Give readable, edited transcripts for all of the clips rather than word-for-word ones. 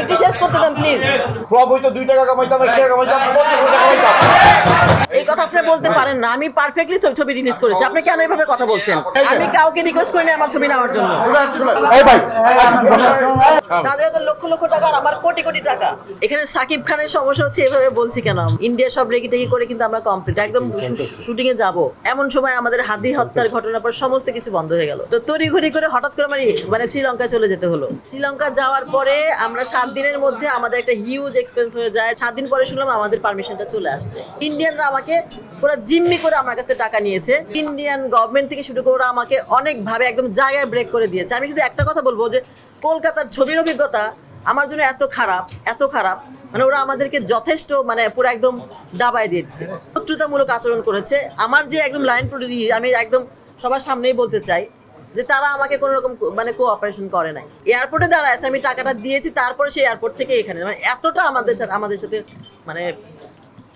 একটু শেষ করতে দেন প্লিজ। সব হইতো 2 টাকা কামাইতাম 1 টাকা কামাইতাম 50 টাকা কামাইতাম। এই কথা আপনি বলতে পারেন না। আমি পারফেক্টলি ছবি রিলিজ করেছি, আপনি কেন এইভাবে কথা বলছেন? আমি কাউকে রিকোয়েস্ট করিনি আমার ছবি নেওয়ার জন্য। এই ভাই তাদের তো লক্ষ লক্ষ টাকা আর আমার কোটি কোটি টাকা। এখানে সাকিব খানের সমস্যা হচ্ছে এভাবে বলছি কেন? ইন্ডিয়া সব রেগি টেগি করে কিন্তু আমরা কমপ্লিট একদম শুটিং এ যাব, এমন সময় আমাদের হাদি হত্যার ঘটনার পর সমস্ত কিছু বন্ধ হয়ে গেল। তো তড়িঘড়ি করে হঠাৎ করে মানে শ্রীলঙ্কায় চলে যেতে হলো। শ্রীলঙ্কা যাওয়ার পরে আমরা 7 দিনের মধ্যে আমাদের একটা হিউজ এক্সপেন্স হয়ে যায়। 7 দিন পরে শুনলাম আমাদের পারমিশনটা চলে আসছে। ইন্ডিয়ানরা আমাকে পুরো জিম্মি করে আমার কাছে টাকা নিয়েছে। ইন্ডিয়ান গভর্নমেন্ট থেকে শুরু করে আমাকে অনেকভাবে একদম জায়গায় ব্রেক করে দিয়েছে। আমি শুধু একটা কথা বলবো যে কলকাতার ছবির অভিজ্ঞতা আমার জন্য এত খারাপ, মানে ওরা আমাদেরকে যথেষ্ট মানে পুরো একদম ডাবায় দিয়ে দিচ্ছে, শত্রুতামূলক আচরণ করেছে। আমার যে একদম লাইন প্রডিউসার, আমি একদম সবার সামনেই বলতে চাই যে তারা আমাকে কোনো রকম মানে কোঅপারেশন করে নাই। এয়ারপোর্টে দাঁড়ায় আমি টাকাটা দিয়েছি, তারপরে সেই এয়ারপোর্ট থেকে এখানে মানে এতটা আমাদের সাথে মানে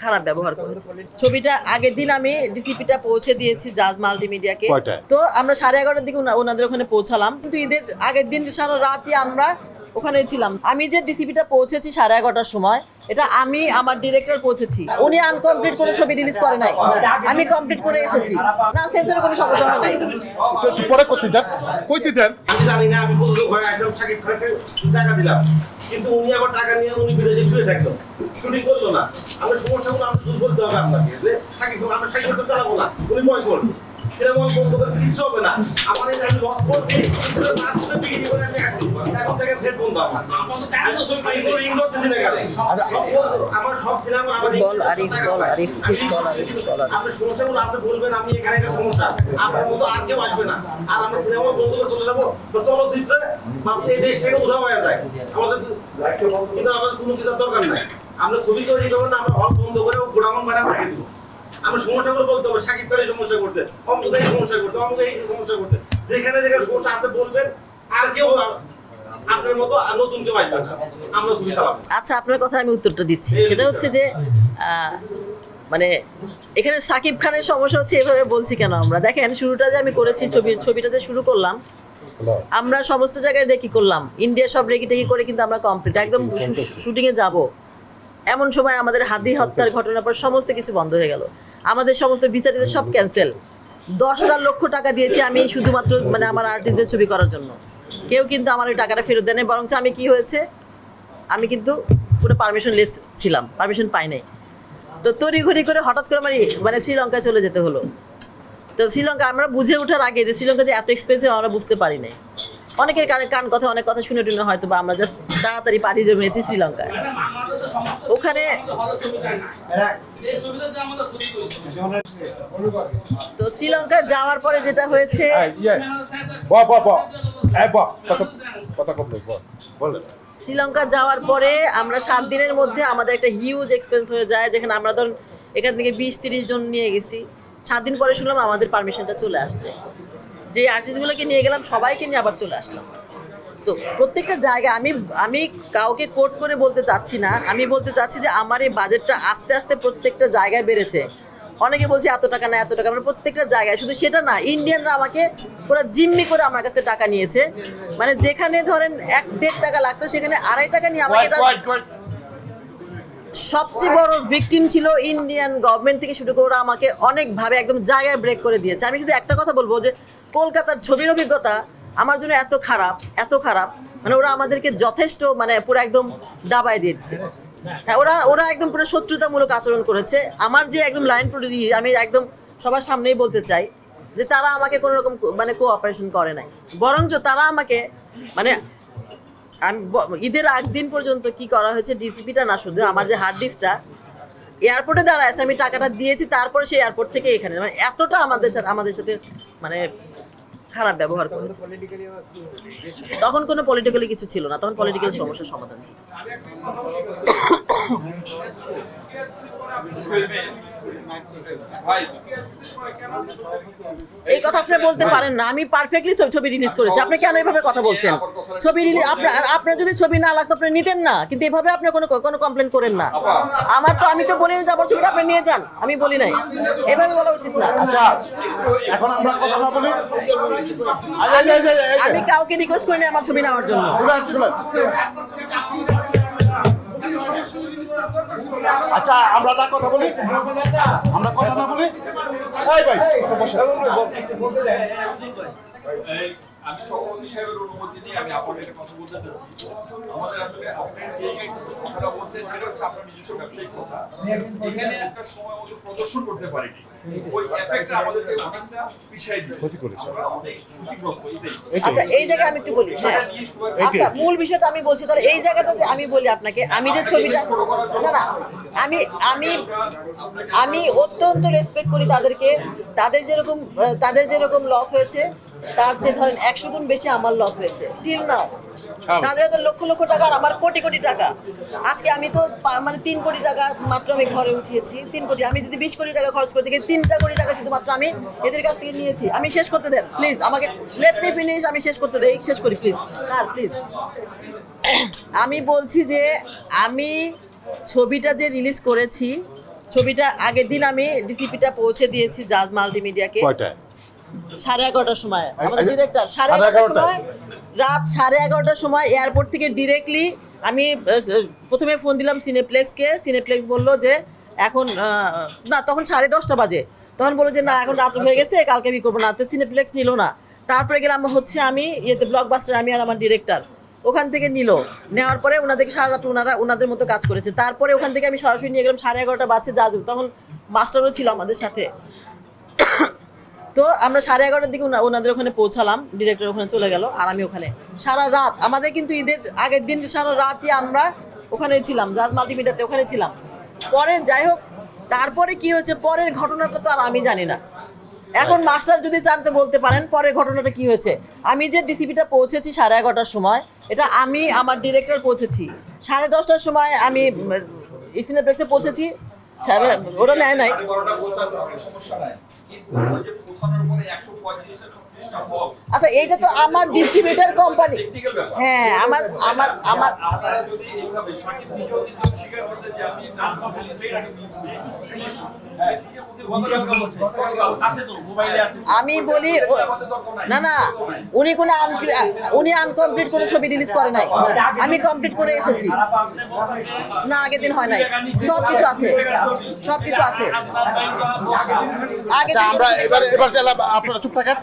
খারাপ ব্যবহার করেছে। ছবিটা আগের দিন আমি ডিসিপিটা পৌঁছে দিয়েছি জাজ মাল্টিমিডিয়াকে। তো আমরা 11:30টার দিকে ওনাদের ওখানে পৌঁছালাম, কিন্তু ঈদের আগের দিন সারা রাতই আমরা ওখানে ছিলাম। আমি যে ডিসিপিটা পৌঁছেছি 11:30টার সময়, এটা আমি আমার ডিরেক্টর পৌঁছেছি, উনি আনকমপ্লিট করে ছবি রিলিজ করে নাই, আমি কমপ্লিট করে এসেছি। না, সেন্সরে কোনো সমস্যা হয় নাই। একটু পরে করতে দেন, কইতে দেন। আমি জানি না, আমি বলতে হয় একদম সাকিব খানকে টাকা দিলাম, কিন্তু উনি আবার টাকা নিয়ে উনি বিদেশে শুয়ে থাকলো, শুটিং করলো না। আমরা সমস্যাগুলো আমরা শুধু বলতে হবে আপনাকে যে সাকিব খান, আমরা সাকিব খানকে চালাবো না, উনি ভয় করবো। এরকম বন্ধ করে কিচ্ছু হবে না। আমার এই যে আমি লক করছি, না করে বিক্রি করে আমি এখন থেকে থ্রেট বন্ধ আমার। আমি তো রিং করতে দিলে গেল। আমার সব সিনেমা আমার আপনার সমস্যাগুলো আপনি বলবেন, আমি এখানে একটা সমস্যা, আপনার মতো আর কেউ আসবে না। আর আমরা সিনেমা বন্ধ করে চলে যাবো চলচ্চিত্রে এই দেশ থেকে উঠা হয়ে যায়। আমাদের কিন্তু আমাদের কোনো কিছুর দরকার নাই। আমরা ছবি তৈরি করবো না, আমরা হল বন্ধ করে গোডাউন বানায় রেখে দেবো। আমরা সমস্যাগুলো বলতে হবে, সাকিব খানের সমস্যা করতে, অমুক এই সমস্যা করতে, অমুক এই সমস্যা করতে, যেখানে যেখানে সমস্যা আপনি বলবেন, আর কেউ আপনার মতো নতুন কেউ আসবে না, আমরা ছবি চালাবো। আচ্ছা, আপনার কথা আমি উত্তরটা দিচ্ছি। সেটা হচ্ছে যে মানে এখানে সাকিব খানের সমস্যা হচ্ছে এভাবে বলছি কেন? আমরা দেখেন শুরুটা যে আমি করেছি ছবিটাতে শুরু করলাম, আমরা সমস্ত জায়গায় রেকি করলাম, ইন্ডিয়া সব রেকি টেকি করে কিন্তু আমরা কমপ্লিট একদম শুটিং এ যাব, এমন সময় আমাদের হাদি হত্যার ঘটনার পর সমস্ত কিছু বন্ধ হয়ে গেল। আমাদের সমস্ত বিচারিত সব ক্যান্সেল। 10 লক্ষ টাকা দিয়েছি আমি শুধুমাত্র মানে আমার আর্টিস্টদের ছবি করার জন্য। কেউ কিন্তু আমার ওই টাকাটা ফেরত দেয় নাই, বরঞ্চ আমি কি হয়েছে, আমি কিন্তু পুরো পারমিশন লেস ছিলাম, পারমিশন পাই নাই। তো তড়িঘড়ি করে হঠাৎ করে মানে শ্রীলঙ্কায় চলে যেতে হলো। তো শ্রীলঙ্কা আমরা বুঝে ওঠার আগে যে শ্রীলঙ্কা যে এত এক্সপেন্সিভ আমরা বুঝতে পারি নাই। অনেকের কান কথা অনেক কথা শুনে টুনে হয়তো বা আমরা জাস্ট তাড়াতাড়ি পাড়ি জমিয়েছি শ্রীলঙ্কায়। ওখানে তো শ্রীলঙ্কা যাওয়ার পরে যেটা হয়েছে, শ্রীলঙ্কা যাওয়ার পরে আমরা 7 দিনের মধ্যে আমাদের একটা হিউজ এক্সপেন্স হয়ে যায়, যেখানে আমরা ধরুন এখান থেকে 20-30 জন নিয়ে গেছি। 7 দিন পরে শুনলাম আমাদের পারমিশনটা চলে আসছে। যে আর্টিস্টগুলোকে নিয়ে গেলাম সবাইকে নিয়ে আবার চলে আসলাম। তো প্রত্যেকটা জায়গায় আমি কাউকে কোট করে বলতে চাচ্ছি না, আমি বলতে চাচ্ছি যে আমার এই বাজেটটা আস্তে আস্তে প্রত্যেকটা জায়গায় বেড়েছে। অনেকে বলছে এত টাকা না, এত টাকা, আমরা প্রত্যেকটা জায়গায়, শুধু সেটা না, ইন্ডিয়ানরা আমাকে পুরো জিম্মি করে আমার কাছে টাকা নিয়েছে। মানে যেখানে ধরেন 1-1.5 টাকা লাগতো সেখানে 2.5 টাকা নিয়ে আমাকে সবচেয়ে বড় ভিকটিম ছিল ইন্ডিয়ান গভর্নমেন্ট থেকে শুরু করে ওরা আমাকে অনেকভাবে একদম জায়গায় ব্রেক করে দিয়েছে। আমি শুধু একটা কথা বলবো যে কলকাতার ছবির অভিজ্ঞতা আমার জন্য এত খারাপ, মানে ওরা আমাদেরকে যথেষ্ট মানে পুরো একদম ডাবায় দিয়ে দিচ্ছে। হ্যাঁ, ওরা একদম পুরো শত্রুতামূলক আচরণ করেছে। আমার যে একদম লাইন প্রডিউসার, আমি একদম সবার সামনেই বলতে চাই যে তারা আমাকে কোনো রকম মানে কোঅপারেশন করে নাই, বরঞ্চ তারা আমাকে মানে আমি ঈদের দিন পর্যন্ত কি করা হয়েছে, ডিসিপিটা না, শুধু আমার যে হার্ড ডিস্কটা এয়ারপোর্টে দাঁড়ায় আমি টাকাটা দিয়েছি, তারপরে সেই এয়ারপোর্ট থেকে এখানে মানে এতটা আমাদের সাথে মানে খারাপ ব্যবহার করেছে। তখন কোনো পলিটিক্যালি কিছু ছিল না, তখন পলিটিক্যাল সমস্যার সমাধান ছিল। এই কথা আপনি বলতে পারেন না। আমি পারফেক্টলি ছবি রিলিজ করেছি, আপনি কেন এইভাবে কথা বলছেন? ছবি রিলিজ আপনার যদি ছবি না লাগতো আপনি নিতেন না, কিন্তু এভাবে আপনি কোনো কমপ্লেন করেন না। আমি তো বলি না যে আমার ছবিটা আপনি নিয়ে যান, আমি বলি নাই, এভাবে বলা উচিত না। আচ্ছা, এখন আমরা কথা না বলি, আমি কাউকে রিকোয়েস্ট করিনি আমার ছবি নেওয়ার জন্য। আচ্ছা আমরা না কথা বলি, আমরা কথা না বলি। এই ভাই বসে। আমি সভাপতি সাহেবের অনুমতি নিয়ে আমি আপনাদের একটা কথা বলতে চাচ্ছি। আমাদের আসলে আপনার যে কথাটা বলছেন সেটা হচ্ছে আপনার নিজস্ব ব্যবসায়িক কথা। এখানে একটা সময় মতো প্রদর্শন করতে পারিনি, ওই এফেক্টটা আমাদেরকে অনেকটা পিছিয়ে দিয়েছে, ক্ষতি করেছে। আমরা অনেক ক্ষতিগ্রস্ত। আচ্ছা এই জায়গায় আমি একটু বলি, হ্যাঁ আচ্ছা মূল বিষয়টা আমি বলছি, তাহলে এই জায়গাটা যে আমি বলি আপনাকে, আমি যে ছবিটা না না আমি আমি আমি অত্যন্ত রেসপেক্ট করি তাদেরকে, তাদের যেরকম লস হয়েছে তার যে ধরেন 100 গুণ বেশি আমার লস হয়েছে টিল নাও। তাদের তো লক্ষ লক্ষ টাকা আর আমার কোটি কোটি টাকা। আজকে আমি তো মানে 3 কোটি টাকা মাত্র আমি ঘরে উঠিয়েছি, 3 কোটি। আমি যদি 20 কোটি টাকা খরচ করে থেকে 3টা কোটি টাকা শুধুমাত্র আমি এদের কাছ থেকে নিয়েছি। আমি শেষ করতে দেন প্লিজ, আমাকে লেট মি ফিনিশ, আমি শেষ করতে দেই, শেষ করি প্লিজ স্যার প্লিজ। আমি বলছি যে আমি ছবিটা যে রিলিজ করেছি, ছবিটা আগের দিন আমি ডিসিপিটা পৌঁছে দিয়েছি জাজ মাল্টিমিডিয়াকে। কয়টায়? 11:30টার সময় আমাদের ডিরেক্টর 11:30টার সময়, রাত 11:30টার সময় এয়ারপোর্ট থেকে ডিরেক্টলি আমি প্রথমে ফোন দিলাম সিনেপ্লেক্সকে। সিনেপ্লেক্স বললো যে এখন না, তখন 10:30টা বাজে। তখন বললো যে না এখন রাত হয়ে গেছে, কালকে আমি করবো না। তো সিনেপ্লেক্স নিল না। তারপরে গেলাম হচ্ছে আমি ইয়েতে ব্লকবাস্টার, আমি আর আমার ডিরেক্টর, ওখান থেকে নিল। নেওয়ার পরে ওনাদেরকে সারা রাত ওনাদের মতো কাজ করেছে। তারপরে ওখান থেকে আমি সরাসরি নিয়ে গেলাম 11:30টা বাজছে যা, তখন মাস্টারও ছিল আমাদের সাথে। তো আমরা 11:30টার দিকে ওনাদের ওখানে পৌঁছালাম, ডিরেক্টর ওখানে চলে গেল আর আমি ওখানে সারা রাত। আমাদের কিন্তু ঈদের আগের দিন সারা রাতই আমরা ওখানে ছিলাম, জাজ মাল্টিমিডিয়াতে ওখানে ছিলাম। পরে যাই হোক, তারপরে কি হয়েছে পরের ঘটনাটা তো আর আমি জানি না। এখন মাস্টার যদি জানতে বলতে পারেন পরের ঘটনাটা কি হয়েছে। আমি যে ডিসিপিটা পৌঁছেছি 11:30টার সময়, এটা আমি আমার ডিরেক্টর পৌঁছেছি 10:30টার সময়, আমি সিনেপ্লেক্সে পৌঁছেছি। ওরা নেয় নাই। 12টা পৌঁছানোর সমস্যা নাই, কিন্তু ওই যে পৌঁছানোর পরে 135টা 36টা হল। আচ্ছা এইটা তো আমার ডিস্ট্রিবিউটর কোম্পানি। টেকনিক্যাল ব্যাপার। হ্যাঁ আমার আপনারা যদি এইভাবে সাকিব নিজেও কিন্তু স্বীকার করছে যে আমি না প্লেন আগে রিলিজ আমি বলি না না, উনি আনকমপ্লিট কোনো ছবি রিলিজ করে নাই, আমি কমপ্লিট করে এসেছি। না আগের দিন হয় নাই, সবকিছু আছে, সবকিছু আছে। আগে আচ্ছা আমরা এবার তাহলে আপনারা চুপ থাকেন,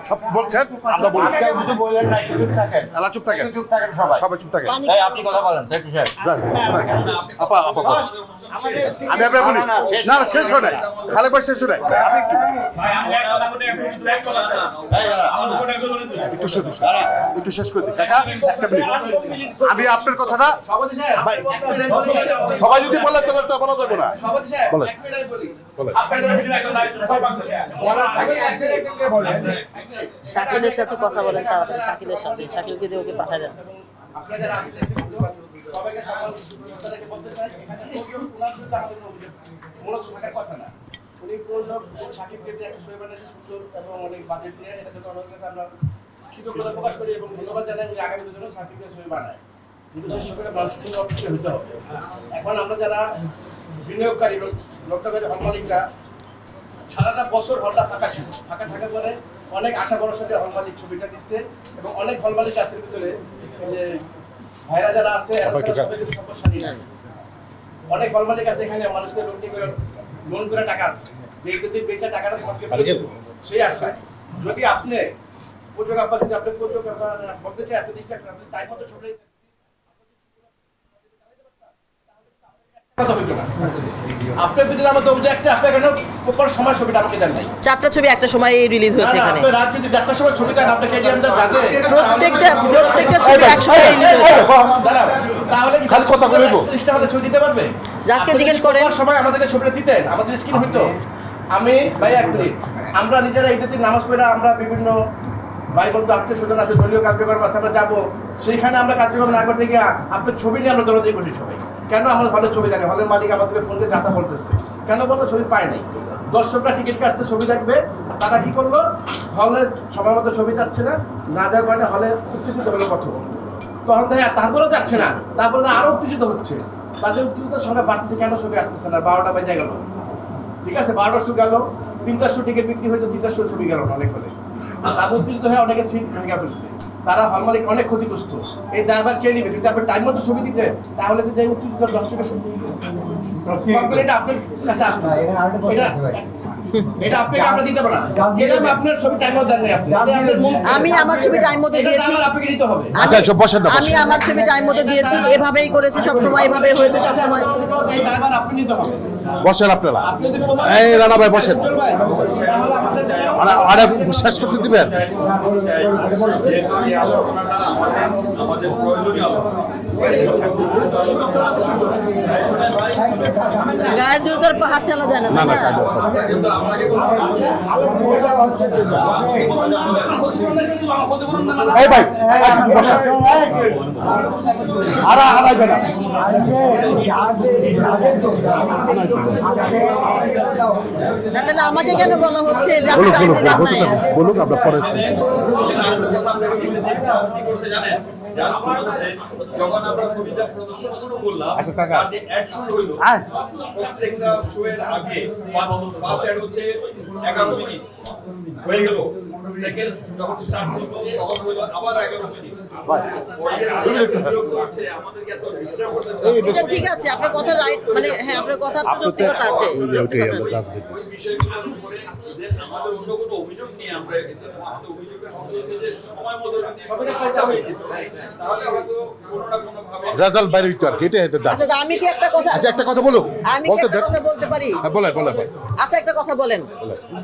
সব বলছেন আমরা বলি। কেউ কিছু বললেন না, একটু চুপ থাকেন। তাহলে চুপ থাকেন, চুপ থাকেন সবাই। সবাই চুপ থাকেন। এই আপনি কথা বলেন সেক্রেটারি সাহেব। আপা আপা বলেন। আমি আপনার বলি না না, শেষ হয় নাই, খালেক ভাই শেষ হয় নাই। আমি একটু শেষ করে দিই কাকা, একটা মিনিট। আমি আপনার কথাটা সভাপতি সাহেব, ভাই, সবাই যদি বলে তবে তো বলা যাবে না। সভাপতি সাহেব বলেন। এক মিনিট বলি। বলেন। বলার আগে এক মিনিট বলেন। শাকিলের সাথে কথা বলেন তাড়াতাড়ি, শাকিলের সাথে, শাকিলকে দিয়ে ওকে পাঠায় দেন। আপনারা যারা আসলে সবাইকে সবাইকে বলতে চাই, এখানে ওনার বিরুদ্ধে আমাদের কোনো অভিযোগ মূলত থাকার কথা না। উনি কোন লোক সাকিবকে দিয়ে একটা ছবি বানিয়েছে সুন্দর এবং অনেক বাজেট দিয়ে, এটা জন্য অনেক কাছে আমরা কৃতজ্ঞতা প্রকাশ করি এবং ধন্যবাদ জানাই যে আগামী দিনে সাকিবকে ছবি বানায়। কিন্তু সেই ছবিটা মানুষকে অবশ্যই হতে হবে। এখন আমরা যারা বিনিয়োগকারী লগ্নকারী হল মালিকরা, সারাটা বছর হলটা ফাঁকা ছিল। ফাঁকা থাকার পরে অনেক আশা ভরসা দিয়ে হল মালিক ছবিটা দিচ্ছে এবং অনেক হল মালিক আছে ভিতরে যে ভাইরা যারা আছে এরা সবাই কিন্তু সম্পদশালী না। অনেক হল মালিক আছে এখানে মানুষকে লোন করে টাকা আছে, যে যদি বেচা টাকাটা তোমাকে ফেরত দেব সেই আশা। যদি আপনি প্রযোগ আপনার যদি আপনি প্রযোগ বলতে চাই, আপনি ঠিক থাকবেন, আপনি টাইম মতো ছবি আপনার ভিতরে আমাদের অভিযোগ একটা, আপনার কেন প্রপার সময় ছবিটা আমাকে দেন নাই। 4টা ছবি একটা সময় রিলিজ হয়েছে এখানে। আপনি রাত যদি 4টার সময় ছবি দেন, আপনি কেডিএম দেন কাজে প্রত্যেকটা ছবি একসময় রিলিজ হয়েছে। দাঁড়াও, তাহলে কি খালি কথা বলবো? 30টা হলে ছবি দিতে পারবে? যাকে জিজ্ঞেস করেন। প্রপার সময় আমাদেরকে ছবিটা দিতেন, আমাদের স্ক্রিন হইতো। আমি ভাই এক মিনিট, আমরা নিজেরা ঈদের দিন নামাজ পড়ে আমরা বিভিন্ন ভাই বন্ধু আত্মীয় স্বজন আছে, দলীয় কার্যক্রমের কাছে আমরা যাবো, সেইখানে আমরা কার্যক্রম না করতে গিয়ে আপনার ছবি নিয়ে আমরা দৌড়াদৌড়ি করি সবাই। কেন আমরা হলের ছবি জানি, হলের মালিক আমাদেরকে ফোন দিয়ে যাতা বলতেছে, কেন বললো ছবি পায় নাই। দর্শকরা টিকিট কাটছে ছবি দেখবে, তারা কি করলো, হলে সময় মতো ছবি যাচ্ছে না, না যাওয়ার কারণে হলে উত্তেজিত হলো প্রথম। তখন তাই তারপরেও যাচ্ছে না, তারপরে আরো উত্তেজিত হচ্ছে, তাদের উত্তেজিত সংখ্যা বাড়তেছে, কেন ছবি আসতেছে না। 12টা বেজে গেল, ঠিক আছে 12টার শো গেল, 3টার শো টিকিট বিক্রি হয়তো 3টার শো ছবি গেল না অনেক হলে। তারপর উত্তেজিত হয়ে অনেকে সিট ভেঙে ফেলছে। তারা হল মালিক অনেক ক্ষতিগ্রস্ত। এই ড্রাইভার কে নিবে? যদি আপনি টাইম মতো ছবি দিতেন তাহলে কিন্তু এই উত্তর দর্শকের কমপ্লেনটা আপনার কাছে আসবে। এটা আপনাকে আমরা দিতে পারি না। গেলাম আপনার ছবি টাইম মতো দেন নাই আপনি। আমি আমার ছবি টাইম মতো দিয়েছি। আপনাকে দিতে হবে। আচ্ছা সব বসেন না, আমি আমার ছবি টাইম মতো দিয়েছি, এভাবেই করেছি সব সময়, এভাবেই হয়েছে সব সময়। এই ড্রাইভার আপনি নিতে হবে। বসেন আপনারা। আপনি যদি প্রমাণ এই রানা ভাই বসেন। চল ভাই, তাহলে আমাদের আরে শেষ করতে দিবেন। যেহেতু এই আলোচনাটা আমাদের প্রয়োজনীয় আলোচনা। গায়ের জোরদার হাত ঠেলা যায় না, না তাই না না? কাজ কিন্তু আপনাকে কোনো এই ভাই বসেন। আর আড়াইবে না। না, তাহলে আমাকে কেন বলা হচ্ছে যে আপনি বলুক টাইম বলুক দিলাম বলুক না? বলুক আপনার পরে যখন আমরা ছবিটা প্রদর্শন শুরু করলাম, আচ্ছা, কাকা। আর যে অ্যাড শুরু হইলো, আয়। প্রত্যেকটা শো এর আগে ফার্স্ট অ্যাড হচ্ছে 11 মিনিট হয়ে গেল। সেকেন্ড যখন স্টার্ট হলো তখন হইলো আবার 11 মিনিট। বিরক্ত হচ্ছে, আমাদেরকে এত ডিস্টার্ব করতেছে। এটা ঠিক আছে, আপনার কথা রাইট, মানে হ্যাঁ আপনার কথা তো যৌক্তিকতা আছে, যৌক্তিকতা আছে। বিষয়গুলোর উপরে যে আমাদের অন্য কোনো অভিযোগ নিয়ে আমরা এটা আমাদের অভিযোগটা হচ্ছে যে সময় মতো যদি প্রদর্শনটা হয়ে যেত, তাহলে হয়তো কোনো না কোনো ভাবে রেজাল্ট বাইরে হইতো আর কি, এটাই এতে দাম। আচ্ছা, তা আমি কি একটা কথা, আচ্ছা একটা কথা বলুক, আমি কি বলতে একটা দেন। কথা বলতে পারি? হ্যাঁ বলেন বলেন ভাই। আচ্ছা, একটা কথা বলেন।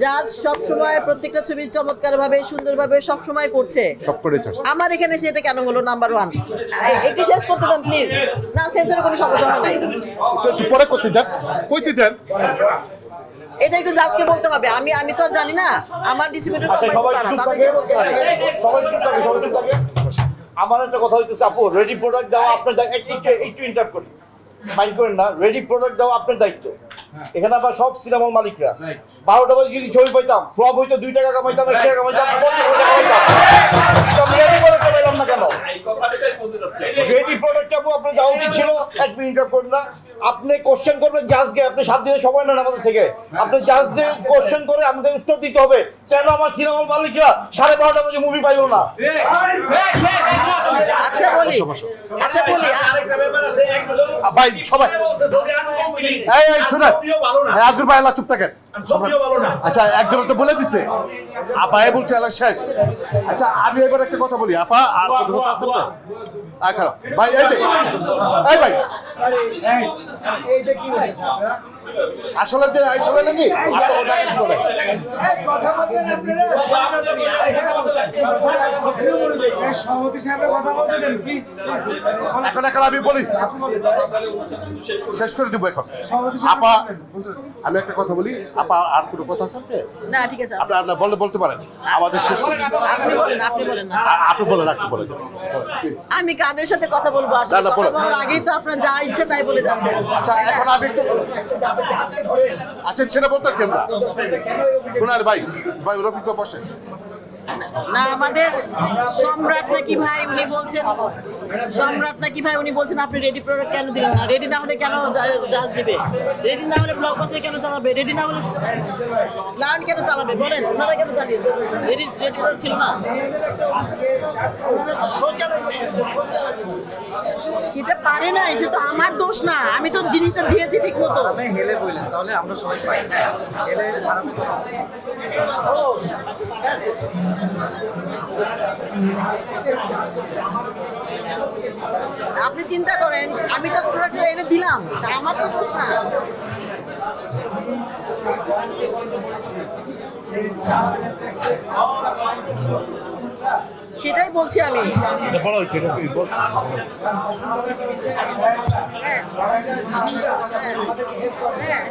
জাজ সব সময় প্রত্যেকটা ছবি চমৎকার ভাবে, সুন্দর ভাবে সব সময় করছে, সব করেছে। আমার এখানে সেটা কেন হলো নাম্বার 1? একটু শেষ করতে দেন প্লিজ। না, সেন্সরে কোনো সমস্যা হয় নাই। একটু পরে করতে দেন, কইতে দেন। এটা একটু জাজকে বলতে হবে। আমি তো আর জানি না, আমার ডিস্ট্রিবিউটর তাদেরকে বলতে হবে। আমার একটা কথা হইতেছে, আপু রেডি প্রোডাক্ট দেওয়া আপনার একটু ইন্টারাপ্ট করি, মাইন্ড করেন না। রেডি প্রোডাক্ট দেওয়া আপনার দায়িত্ব। এখানে আবার সব সিনেমার মালিকরা 12টা বাজে যদি ছবি পাইতাম, ফ্লপ হইতো 2 টাকা কামাইতাম, 1 টাকা কামাইতাম, 50 টাকা কামাইতাম। রেডি প্রোডাক্ট পাইলাম না কেন? এই কথাটাই বলতে যাচ্ছে। রেডি প্রোডাক্ট আপু আপনার দেওয়া উচিত ছিল। এক মিনিট করেন না, আপনি কোশ্চেন করবেন জাজকে। আপনি 7 দিনের সময় নেন আমাদের থেকে। আপনি জাজদের কোশ্চেন করে আমাদের উত্তর দিতে হবে কেন আমার সিনেমার মালিকরা 12:30 বাজে মুভি পাইলো না। আচ্ছা বলি, আচ্ছা বলি, আরেকটা ব্যাপার আছে, একজন ভাই সবাই কমপ্লিট এই শুনেন, হ্যাঁ আজকের ভাই আল্লাহ চুপ থাকেন। সবইও ভালো না। আচ্ছা একজন তো বলে দিছে, আপা এ বলছে এলা শেষ। আচ্ছা আমি এবার একটা কথা বলি, আপা আর কথা কথা আছে না? খারাপ ভাই, এই যে এই ভাই আসলে যে আসলে নাকি এখন এখন আমি বলি, শেষ করে দিব এখন। আপা আমি একটা কথা বলি, আপা আর কোনো কথা আছে আপনার? না ঠিক আছে, আপনার আপনার বলতে পারেন, আমাদের শেষ করে দিন। আপনি বলেন, আপনি বলেন না। আপনি বলেন, আপনি বলেন। আমি কাদের সাথে কথা বলবো? আসলে না, কথা বলেন। বলার আগেই তো আপনার যা ইচ্ছে তাই বলে যাচ্ছেন। আচ্ছা এখন আমি একটু আচ্ছা সেটা বলতেছি আমরা। শোনার ভাই ভাই রফিক বসে। না, আমাদের সম্রাট নাকি ভাই উনি বলছেন, সম্রাট নাকি ভাই উনি বলছেন আপনি রেডি প্রোডাক্ট কেন দিলেন না? রেডি না হলে কেন জাজ দিবে? রেডি না হলে ব্লকবাস্টার কেন চালাবে? রেডি না হলে লায়ন কেন চালাবে? বলেন, ওনারা কেন চালিয়েছে? রেডি প্রোডাক্ট ছিল না? সেটা পারে না, সে তো আমার দোষ না। আমি তো জিনিসটা দিয়েছি ঠিক মতো। হেলে বললেন তাহলে আমরা সবাই পাই হেলে খারাপ আপনি চিন্তা করেন, আমি তো প্রোডাক্টটা এনে দিলাম, তা আমার তো দোষ না। সেটাই বলছি আমি। বলা হয়েছে বলছি। হ্যাঁ। হ্যাঁ। হ্যাঁ।